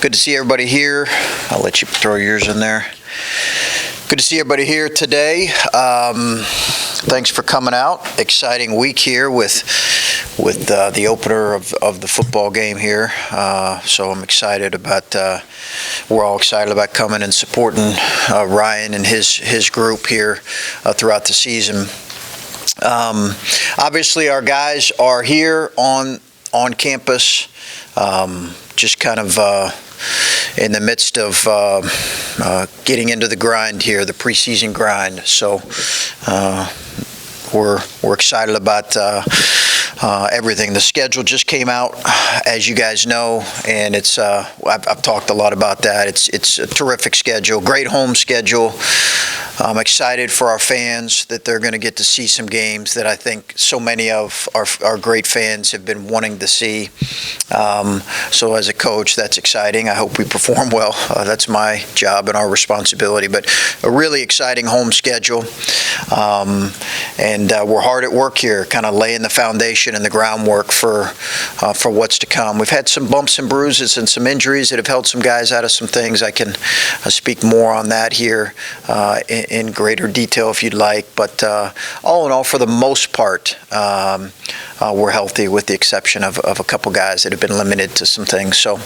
Good to see everybody here. I'll let you throw yours in there. Good to see everybody here today. Thanks for coming out. Exciting week here with the opener of the football game here. So I'm excited about. We're all excited about coming and supporting Ryan and his group here throughout the season. Obviously, our guys are here on campus, just kind of in the midst of getting into the grind here, the preseason grind. So we're excited about everything. The schedule just came out, as you guys know, and it's I've talked a lot about that. It's a terrific schedule, great home schedule. I'm excited for our fans that they're going to get to see some games that I think so many of our great fans have been wanting to see. So as a coach, that's exciting. I hope we perform well. That's my job and our responsibility. But a really exciting home schedule. And we're hard at work here, kind of laying the foundation and the groundwork for what's to come. We've had some bumps and bruises and some injuries that have held some guys out of some things. I can speak more on that here in greater detail if you'd like. But all in all, for the most part, we're healthy with the exception of a couple guys that have been limited to some things. So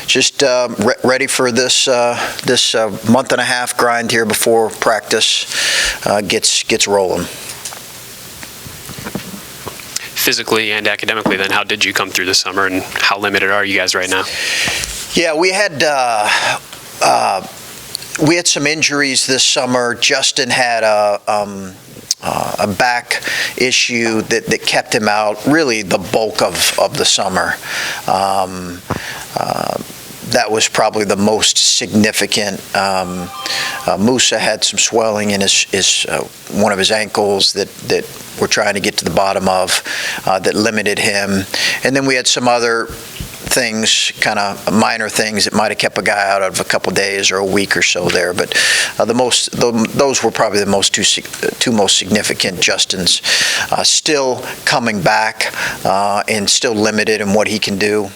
just ready for this month and a half grind here before practice gets rolling. Physically and academically, then, how did you come through the summer, and how limited are you guys right now? Yeah, we had some injuries this summer. Justin had a back issue that kept him out really the bulk of the summer. That was probably the most significant. Musa had some swelling in his one of his ankles that we're trying to get to the bottom of, that limited him. And then we had some other things, kind of minor things that might have kept a guy out of a couple days or a week or so there. But those were probably the two most significant. Justin's still coming back and still limited in what he can do.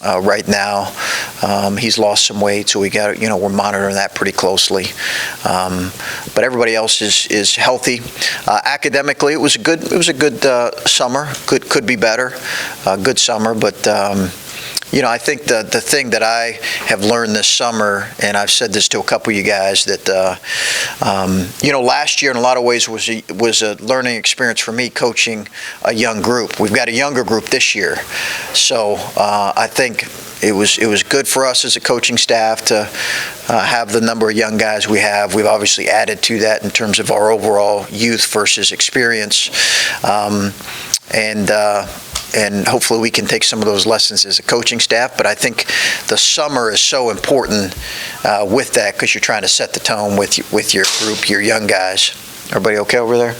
Right now, he's lost some weight, so we're monitoring that pretty closely. But everybody else is healthy. Academically, it was a good summer. Could be better. Good summer, but. I think the thing that I have learned this summer, and I've said this to a couple of you guys, that last year in a lot of ways was a learning experience for me coaching a young group. We've got a younger group this year, so I think it was good for us as a coaching staff to have the number of young guys we have. We've obviously added to that in terms of our overall youth versus experience, and hopefully we can take some of those lessons as a coaching staff. But I think the summer is so important with that, because you're trying to set the tone with your group, your young guys. Everybody okay over there?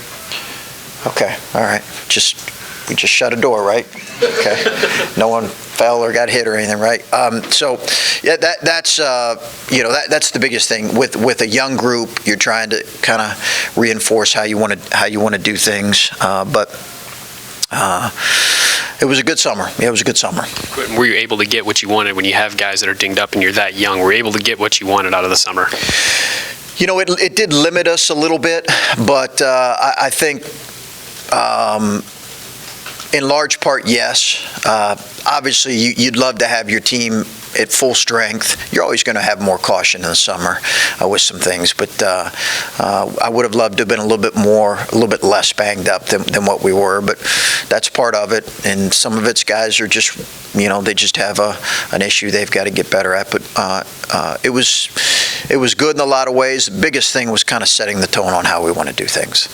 Okay, all right. We just shut a door, right? Okay. No one fell or got hit or anything, right? So yeah, that's the biggest thing with a young group. You're trying to kind of reinforce how you want to do things, but. It was a good summer. Yeah, it was a good summer. Were you able to get what you wanted when you have guys that are dinged up and you're that young? Were you able to get what you wanted out of the summer? It did limit us a little bit, but I think in large part, yes. Obviously, you'd love to have your team at full strength. You're always going to have more caution in the summer with some things, but I would have loved to have been a little bit less banged up than what we were. But that's part of it, and some of it's guys are just, they just have an issue they've got to get better at. But it was good in a lot of ways. The biggest thing was kind of setting the tone on how we want to do things.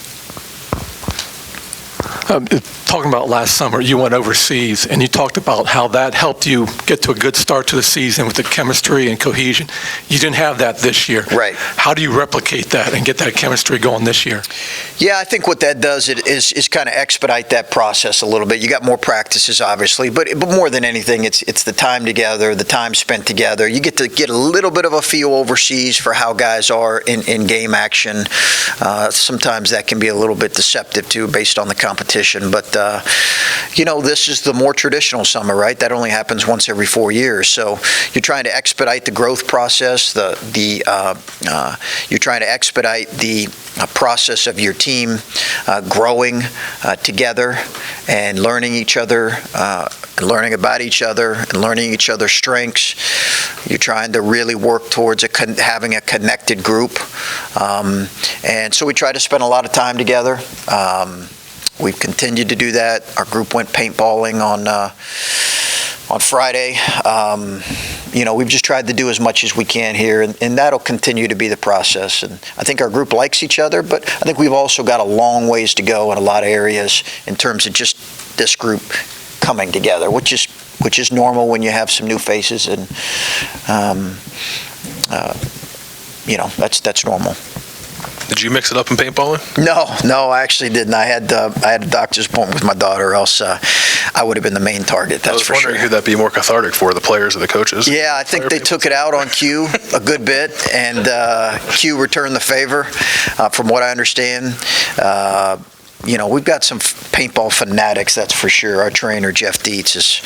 Talking about last summer, you went overseas, and you talked about how that helped you get to a good start to the season with the chemistry and cohesion. You didn't have that this year. Right. How do you replicate that and get that chemistry going this year? Yeah, I think what that does is kind of expedite that process a little bit. You got more practices, obviously, but more than anything, it's the time together, the time spent together. You get to get a little bit of a feel overseas for how guys are in game action. Sometimes that can be a little bit deceptive, too, based on the competition competition. But, this is the more traditional summer, right? That only happens once every 4 years. So you're trying to expedite the growth process. You're trying to expedite the process of your team growing together and learning each other, learning about each other, and learning each other's strengths. You're trying to really work towards having a connected group. And so we try to spend a lot of time together. We've continued to do that. Our group went paintballing on Friday. We've just tried to do as much as we can here, and that'll continue to be the process. And I think our group likes each other, but I think we've also got a long ways to go in a lot of areas in terms of just this group coming together, which is normal when you have some new faces, and that's normal. Did you mix it up in paintballing? No, I actually didn't. I had a doctor's appointment with my daughter, or else I would have been the main target. That's for sure. I was wondering who that'd be more cathartic for, the players or the coaches? Yeah, I think they took it out on Q a good bit, and Q returned the favor, from what I understand. We've got some paintball fanatics, that's for sure. Our trainer, Jeff Dietz,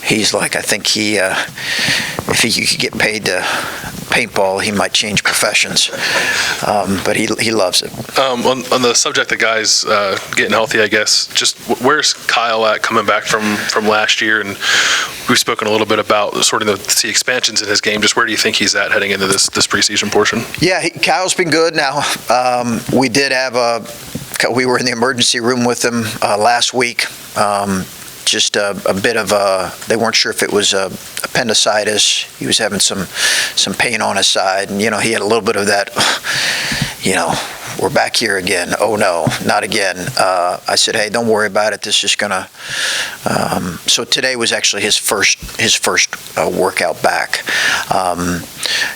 he's like, I think if he could get paid to paintball, he might change professions. But he loves it. On the subject of guys getting healthy, I guess, just where's Kyle at coming back from last year? And we've spoken a little bit about sort of the expansions in his game. Just where do you think he's at heading into this preseason portion? Yeah, Kyle's been good now. We were in the emergency room with him last week. Just a bit of they weren't sure if it was appendicitis. He was having some pain on his side, and he had a little bit of that. We're back here again. Oh no, not again. I said, hey, don't worry about it. This is gonna. So today was actually his first workout back.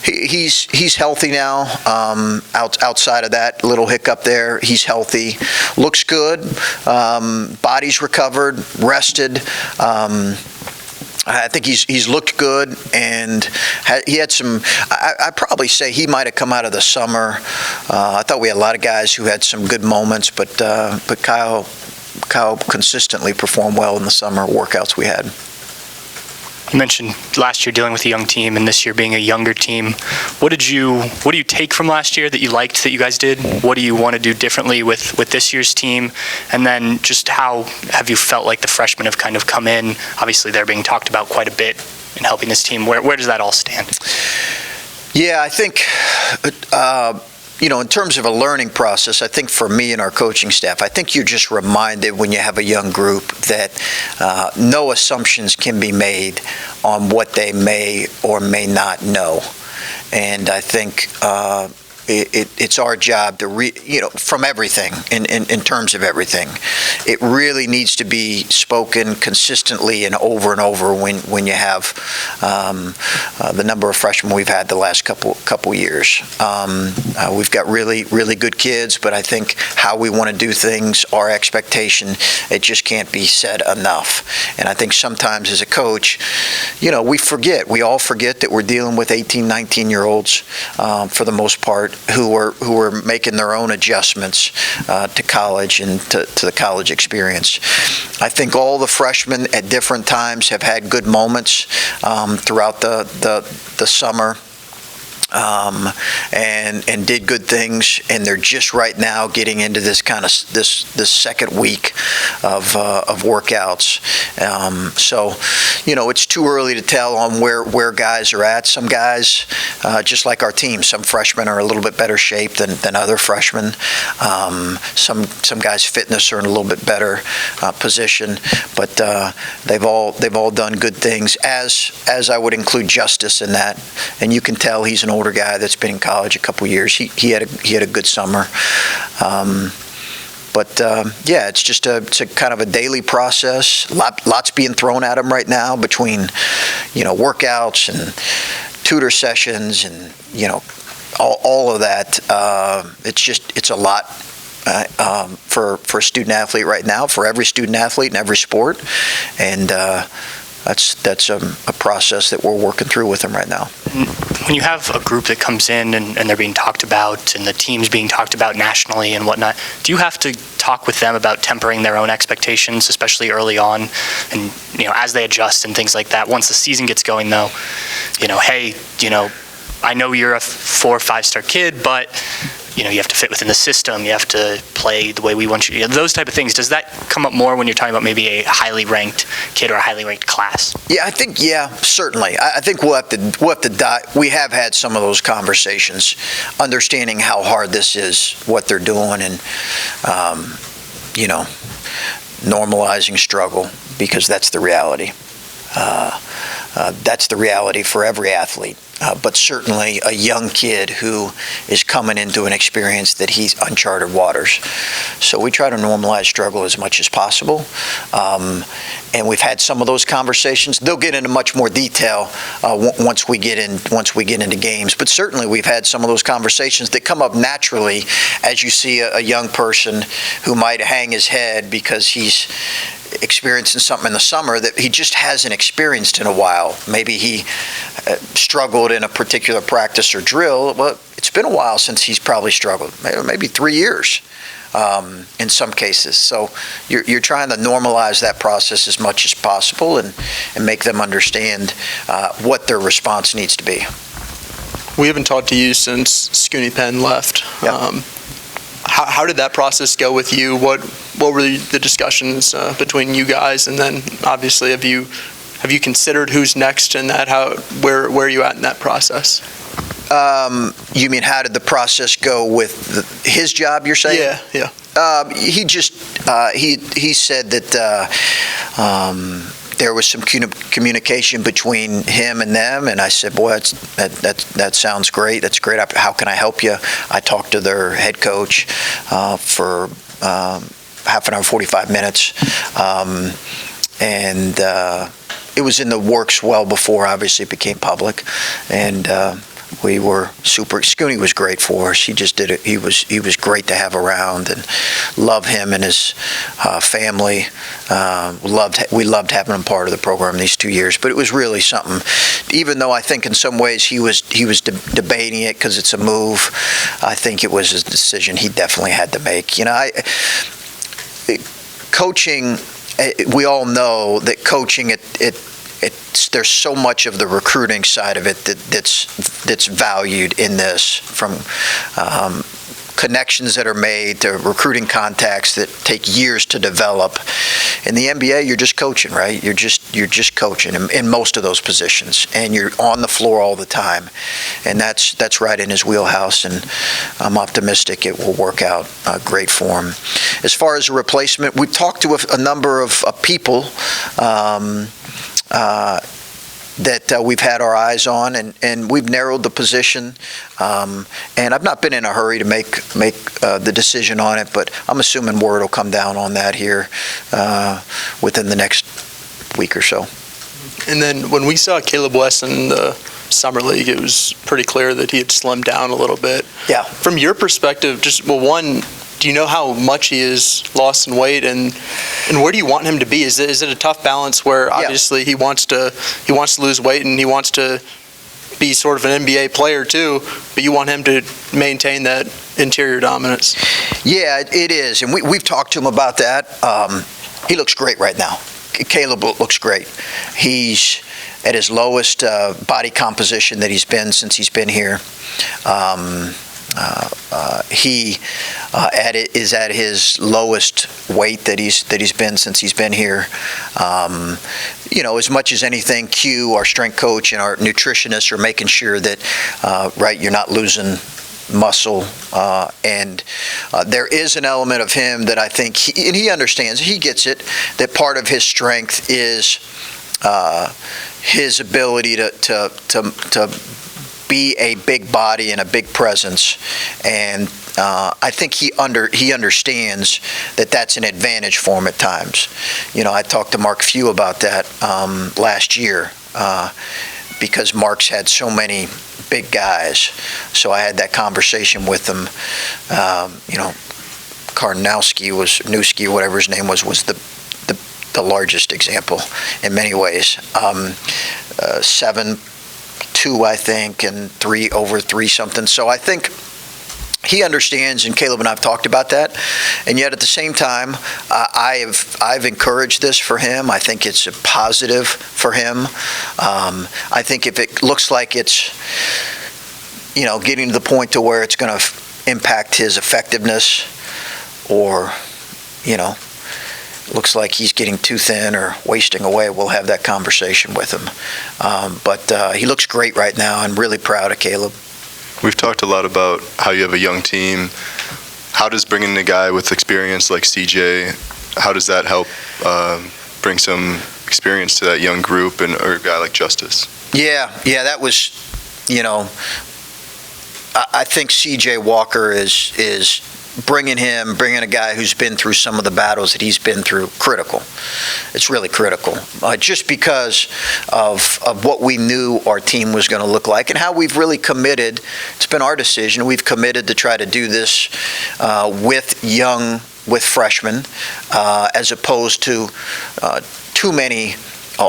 He's healthy now. Outside of that little hiccup there, he's healthy. Looks good. Body's recovered, rested. I think he's looked good, and he had some. I'd probably say he might have come out of the summer. I thought we had a lot of guys who had some good moments, but Kyle consistently performed well in the summer workouts we had. You mentioned last year dealing with a young team and this year being a younger team. What do you take from last year that you liked that you guys did? What do you want to do differently with this year's team? And then just how have you felt like the freshmen have kind of come in? Obviously, they're being talked about quite a bit in helping this team. Where does that all stand? Yeah, I think in terms of a learning process, I think for me and our coaching staff, I think you're just reminded when you have a young group that no assumptions can be made on what they may or may not know. And I think it's our job to from everything, in terms of everything. It really needs to be spoken consistently and over when you have the number of freshmen we've had the last couple years. We've got really, really good kids, but I think how we want to do things, our expectation, it just can't be said enough. And I think sometimes as a coach, we all forget that we're dealing with 18, 19-year-olds for the most part, who are making their own adjustments to college and to the college experience. I think all the freshmen at different times have had good moments throughout the summer. And did good things, and they're just right now getting into this kind of this second week of workouts. So it's too early to tell on where guys are at. Some guys, just like our team, some freshmen are a little bit better shape than other freshmen. Some guys' fitness are in a little bit better position, but they've all done good things. As I would include Justice in that, and you can tell he's an older guy that's been in college a couple years. He had a good summer. It's just it's a kind of a daily process. Lots being thrown at him right now between, workouts and tutor sessions and, all of that. It's a lot for a student athlete right now, for every student athlete in every sport. And that's a process that we're working through with him right now. When you have a group that comes in and they're being talked about and the team's being talked about nationally and whatnot, do you have to talk with them about tempering their own expectations, especially early on, and as they adjust and things like that? Once the season gets going, though, hey, I know you're a 4 or 5-star kid, but you have to fit within the system. You have to play the way we want you. Those type of things. Does that come up more when you're talking about maybe a highly ranked kid or a highly ranked class? Yeah, I think, certainly. I think we'll have to we have had some of those conversations, understanding how hard this is, what they're doing, and, normalizing struggle, because that's the reality. That's the reality for every athlete. But certainly a young kid who is coming into an experience that he's uncharted waters. So we try to normalize struggle as much as possible. And we've had some of those conversations. They'll get into much more detail once we get into games. But certainly we've had some of those conversations that come up naturally as you see a young person who might hang his head because he's experiencing something in the summer that he just hasn't experienced in a while. Maybe he struggled in a particular practice or drill. Well, it's been a while since he's probably struggled, maybe 3 years in some cases. So you're trying to normalize that process as much as possible and make them understand what their response needs to be. We haven't talked to you since Scooney Penn left. Yep. How did that process go with you? What were the discussions between you guys? And then obviously have you considered who's next in that? Where are you at in that process? You mean how did the process go with his job, you're saying? Yeah. He just he said that there was some communication between him and them, and I said, boy, that sounds great. That's great. How can I help you? I talked to their head coach for half an hour, 45 minutes, and it was in the works well before, obviously, it became public, and we were Scooney was great for us. He just did it. He was great to have around, and love him and his family. We loved having him part of the program these 2 years. But it was really something. Even though I think in some ways he was debating it because it's a move, I think it was a decision he definitely had to make. Coaching. We all know that coaching there's so much of the recruiting side of it that's valued in this, from connections that are made to recruiting contacts that take years to develop. In the NBA, you're just coaching, right? You're just coaching in most of those positions, and you're on the floor all the time, and that's right in his wheelhouse. And I'm optimistic it will work out great for him. As far as a replacement, we talked to a number of people. That we've had our eyes on, and we've narrowed the position. And I've not been in a hurry to make the decision on it, but I'm assuming word will come down on that here within the next week or so. And then when we saw Caleb West in the Summer League, it was pretty clear that he had slimmed down a little bit. Yeah. From your perspective, do you know how much he has lost in weight, and where do you want him to be? Is it a tough balance where obviously he wants to lose weight and he wants to be sort of an NBA player too, but you want him to maintain that interior dominance? Yeah, it is, and we've talked to him about that. He looks great right now. Caleb looks great. He's at his lowest body composition that he's been since he's been here. He is at his lowest weight that he's been since he's been here. As much as anything, Q, our strength coach, and our nutritionists are making sure that you're not losing muscle, and there is an element of him that I think he understands. He gets it, that part of his strength is his ability to be a big body and a big presence, and I think he understands that that's an advantage for him at times. I talked to Mark Few about that last year because Mark's had so many big guys. So I had that newski, whatever his name was the the largest example in many ways. 7-2, I think, and 3 something. So I think he understands, and Caleb and I have talked about that. And yet at the same time, I've encouraged this for him. I think it's a positive for him. I think if it looks like it's, getting to the point to where it's going to impact his effectiveness, or, looks like he's getting too thin or wasting away, we'll have that conversation with him. But he looks great right now. I'm really proud of Caleb. We've talked a lot about how you have a young team. How does bringing in a guy with experience like CJ, how does that help bring some experience to that young group, or a guy like Justice? Yeah, that was, I think CJ Walker is bringing a guy who's been through some of the battles that he's been through, critical. It's really critical, just because of what we knew our team was going to look like and how we've really committed. It's been our decision. We've committed to try to do this with freshmen, as opposed to too many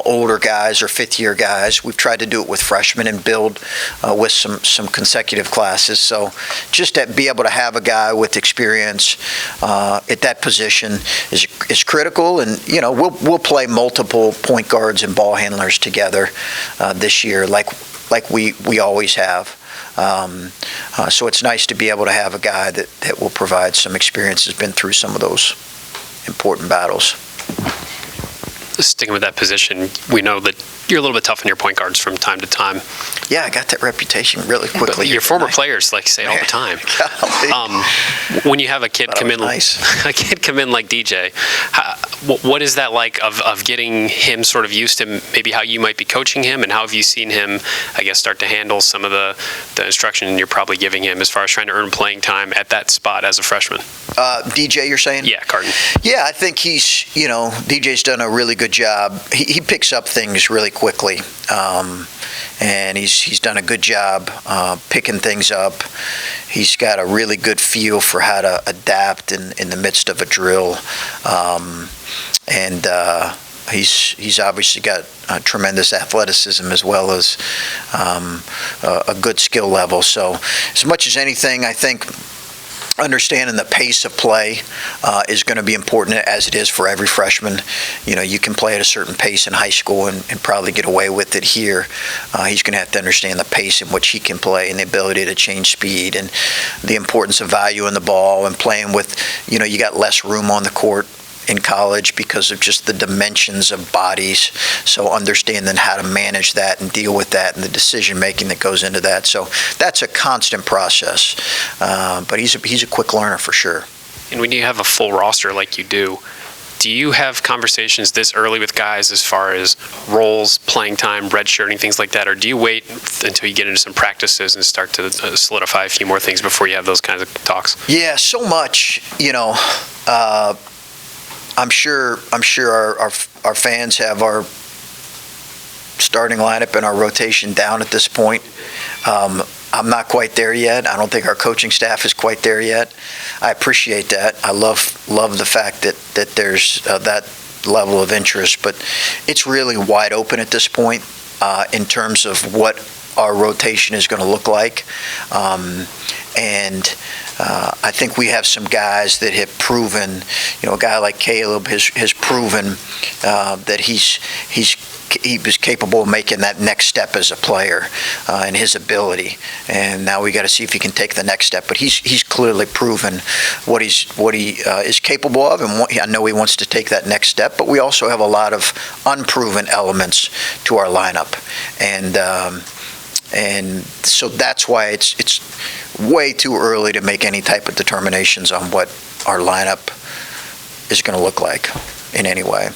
older guys or fifth-year guys. We've tried to do it with freshmen and build with some consecutive classes. So just to be able to have a guy with experience at that position is critical. And we'll play multiple point guards and ball handlers together this year, like we always have. So it's nice to be able to have a guy that will provide some experience, has been through some of those important battles. Sticking with that position, we know that you're a little bit tough on your point guards from time to time. Yeah, I got that reputation really quickly. But your former players say it all the time. When you have a kid come in, a kid come in like DJ, what is that like of getting him sort of used to maybe how you might be coaching him, and how have you seen him, I guess, start to handle some of the instruction you're probably giving him as far as trying to earn playing time at that spot as a freshman? DJ, you're saying? Yeah, Carton. Yeah, I think DJ's done a really good job. He picks up things really quickly, and he's done a good job picking things up. He's got a really good feel for how to adapt in the midst of a drill, and he's obviously got tremendous athleticism as well as a good skill level. So as much as anything, I think understanding the pace of play is going to be important, as it is for every freshman. You can play at a certain pace in high school and probably get away with it here. He's going to have to understand the pace in which he can play and the ability to change speed and the importance of value in the ball and playing with, you got less room on the court in college because of just the dimensions of bodies. So understanding how to manage that and deal with that and the decision making that goes into that. So that's a constant process. But he's a quick learner for sure. And when you have a full roster like you do you have conversations this early with guys as far as roles, playing time, redshirting, things like that, or do you wait until you get into some practices and start to solidify a few more things before you have those kinds of talks? Yeah, so much, I'm sure our fans have our starting lineup and our rotation down at this point. I'm not quite there yet. I don't think our coaching staff is quite there yet. I appreciate that. I love the fact that there's that level of interest, but it's really wide open at this point in terms of what our rotation is going to look like. And I think we have some guys that have proven, a guy like Caleb has proven that he was capable of making that next step as a player and his ability. And now we got to see if he can take the next step. But he's clearly proven what he is capable of, and I know he wants to take that next step. But we also have a lot of unproven elements to our lineup, and so that's why it's way too early to make any type of determinations on what our lineup is going to look like in any way.